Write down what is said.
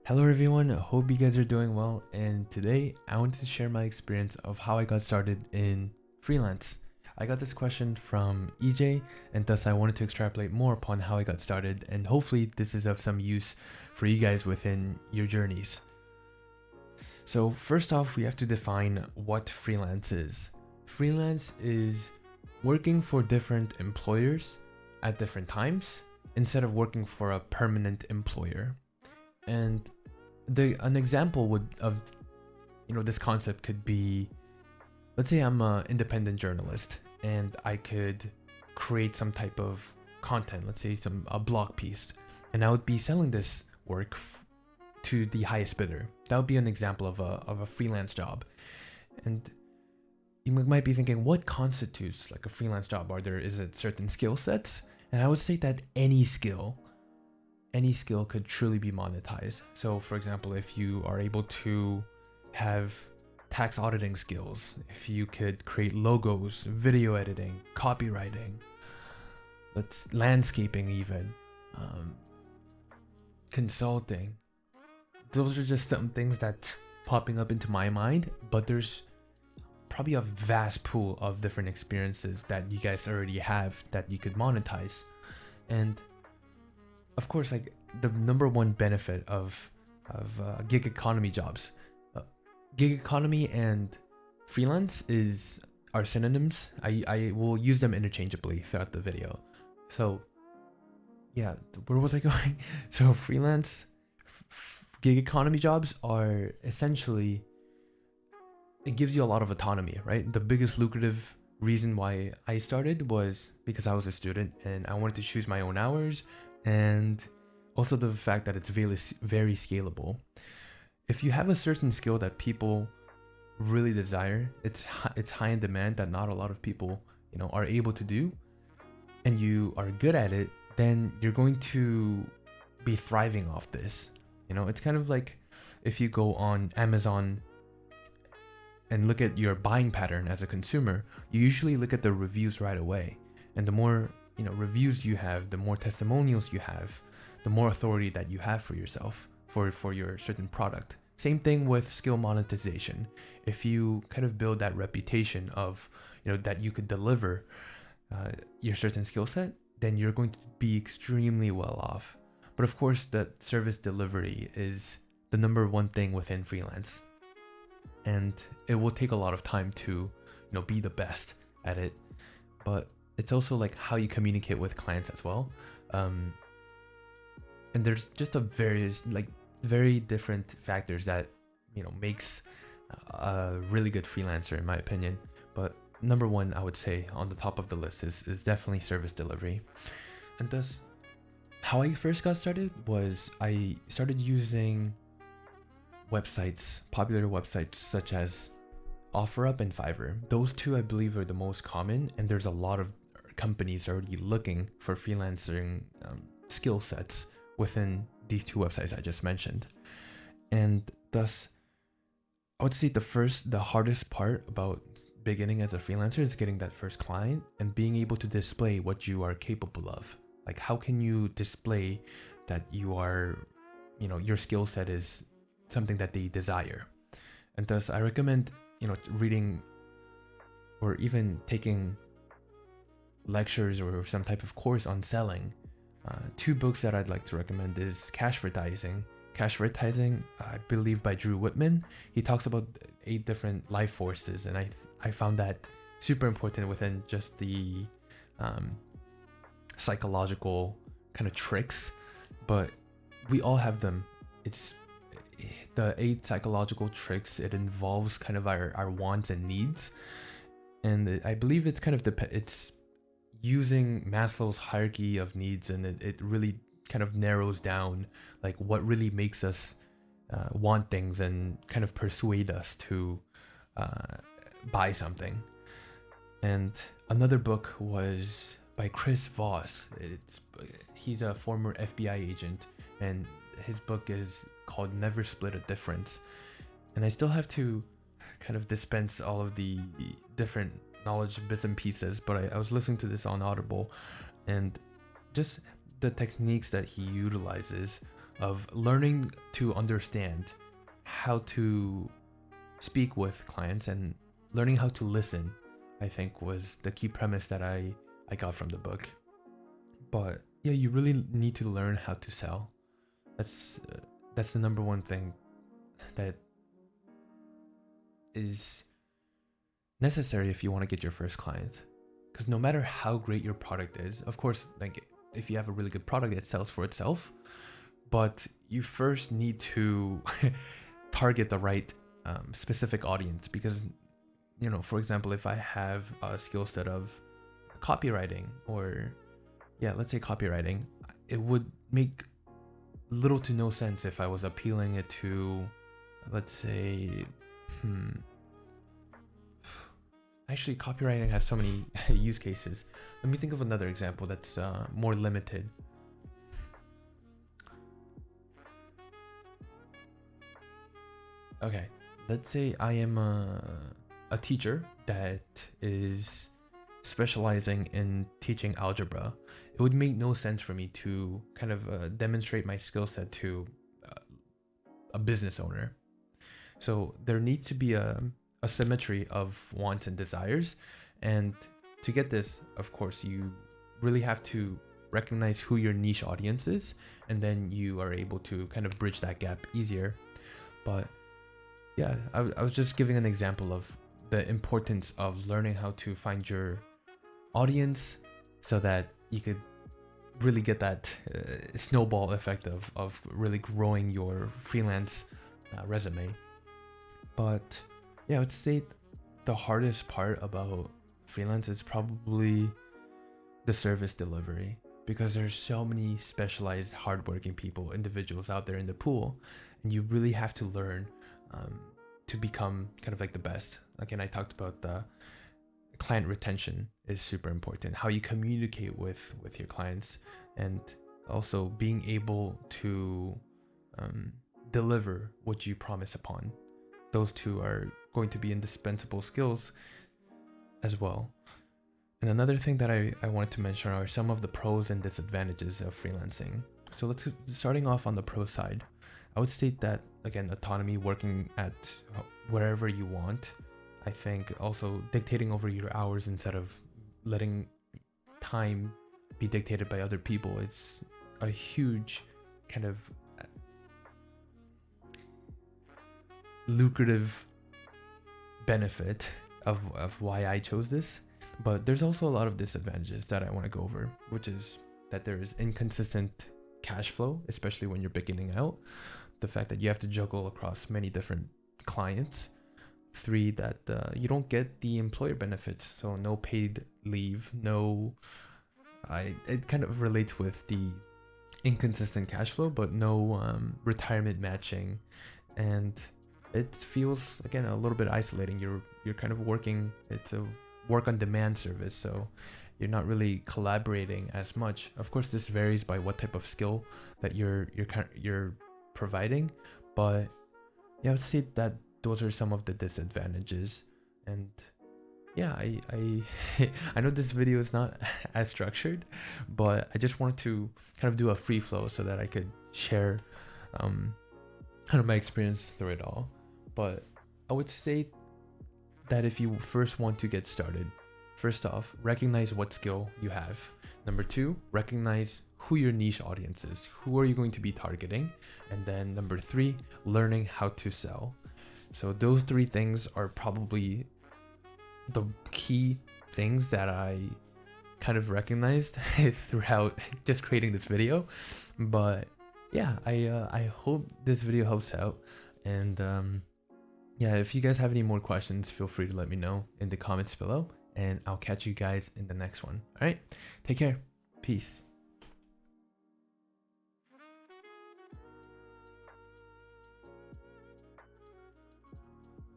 Hello everyone, I hope you guys are doing well, and today I wanted to share my experience of how I got started in freelance. I got this question from EJ, and thus I wanted to extrapolate more upon how I got started, and hopefully this is of some use for you guys within your journeys. So first off, we have to define what freelance is. Freelance is working for different employers at different times instead of working for a permanent employer. And an example of this concept could be, let's say I'm an independent journalist and I could create some type of content, let's say a blog piece, and I would be selling this work to the highest bidder. That would be an example of a freelance job. And you might be thinking, what constitutes like a freelance job? Is it certain skill sets? And I would say that any skill could truly be monetized. So for example, if you are able to have tax auditing skills, if you could create logos, video editing, copywriting, landscaping even, consulting, those are just some things that popping up into my mind, but there's probably a vast pool of different experiences that you guys already have that you could monetize. And of course, like the number one benefit of gig economy jobs, gig economy and freelance are synonyms. I will use them interchangeably throughout the video. So yeah, where was I going? So freelance, gig economy jobs are essentially, it gives you a lot of autonomy, right? The biggest lucrative reason why I started was because I was a student and I wanted to choose my own hours, and also the fact that it's very scalable. If you have a certain skill that people really desire, it's high in demand, that not a lot of people are able to do, and you are good at it, then you're going to be thriving off this. It's kind of like if you go on Amazon and look at your buying pattern as a consumer, you usually look at the reviews right away. And the more reviews you have, the more testimonials you have, the more authority that you have for yourself, for your certain product. Same thing with skill monetization. If you kind of build that reputation of that you could deliver your certain skill set, then you're going to be extremely well off. But of course, that service delivery is the number one thing within freelance, and it will take a lot of time to be the best at it. But it's also like how you communicate with clients as well. And there's just very different factors that makes a really good freelancer, in my opinion. But number one, I would say on the top of the list is definitely service delivery. And thus, how I first got started was I started using popular websites such as OfferUp and Fiverr. Those two I believe are the most common, and there's a lot of companies already looking for freelancing skill sets within these two websites I just mentioned. And thus, I would say the hardest part about beginning as a freelancer is getting that first client and being able to display what you are capable of. Like, how can you display that you are, your skill set is something that they desire? And thus, I recommend, reading or even taking lectures or some type of course on selling. Two books that I'd like to recommend is Cashvertising. Cashvertising, I believe by Drew Whitman. He talks about 8 different life forces, and I found that super important within just the psychological kind of tricks, but we all have them. It's the 8 psychological tricks. It involves kind of our wants and needs, and I believe it's kind of it's using Maslow's hierarchy of needs, and it really kind of narrows down like what really makes us want things and kind of persuade us to buy something. And another book was by Chris Voss. He's a former FBI agent, and his book is called Never Split a Difference. And I still have to kind of dispense all of the different knowledge bits and pieces, but I was listening to this on Audible, and just the techniques that he utilizes of learning to understand how to speak with clients and learning how to listen, I think was the key premise that I got from the book. But yeah, you really need to learn how to sell. That's the number one thing that is necessary if you want to get your first client. Because no matter how great your product is, of course, like if you have a really good product, it sells for itself. But you first need to target the right specific audience. Because, you know, for example, if I have a skill set of copywriting, or yeah, let's say copywriting, it would make little to no sense if I was appealing it to, let's say, actually, copywriting has so many use cases. Let me think of another example that's more limited. Okay, let's say I am a teacher that is specializing in teaching algebra. It would make no sense for me to kind of demonstrate my skill set to a business owner. So there needs to be a symmetry of wants and desires. And to get this, of course, you really have to recognize who your niche audience is, and then you are able to kind of bridge that gap easier. But yeah, I was just giving an example of the importance of learning how to find your audience so that you could really get that snowball effect of really growing your freelance resume. But yeah, I would say the hardest part about freelance is probably the service delivery, because there's so many specialized hardworking people, individuals out there in the pool, and you really have to learn to become kind of like the best. Again, I talked about the client retention is super important, how you communicate with your clients, and also being able to deliver what you promise upon. Those two are going to be indispensable skills as well. And another thing that I wanted to mention are some of the pros and disadvantages of freelancing. So starting off on the pro side, I would state that, again, autonomy, working at wherever you want. I think also dictating over your hours instead of letting time be dictated by other people. It's a huge kind of lucrative benefit of why I chose this. But there's also a lot of disadvantages that I want to go over, which is that there is inconsistent cash flow, especially when you're beginning out. The fact that you have to juggle across many different clients. 3, that you don't get the employer benefits, so no paid leave, it kind of relates with the inconsistent cash flow, but no retirement matching, and it feels, again, a little bit isolating. You're kind of working, it's a work on demand service, so you're not really collaborating as much. Of course, this varies by what type of skill that you're providing, but yeah, I would say that those are some of the disadvantages. And yeah, I I know this video is not as structured, but I just wanted to kind of do a free flow so that I could share kind of my experience through it all. But I would say that if you first want to get started, first off, recognize what skill you have. Number 2, recognize who your niche audience is. Who are you going to be targeting? And then number 3, learning how to sell. So those 3 things are probably the key things that I kind of recognized throughout just creating this video. But yeah, I hope this video helps out. And yeah, if you guys have any more questions, feel free to let me know in the comments below, and I'll catch you guys in the next one. All right, take care. Peace.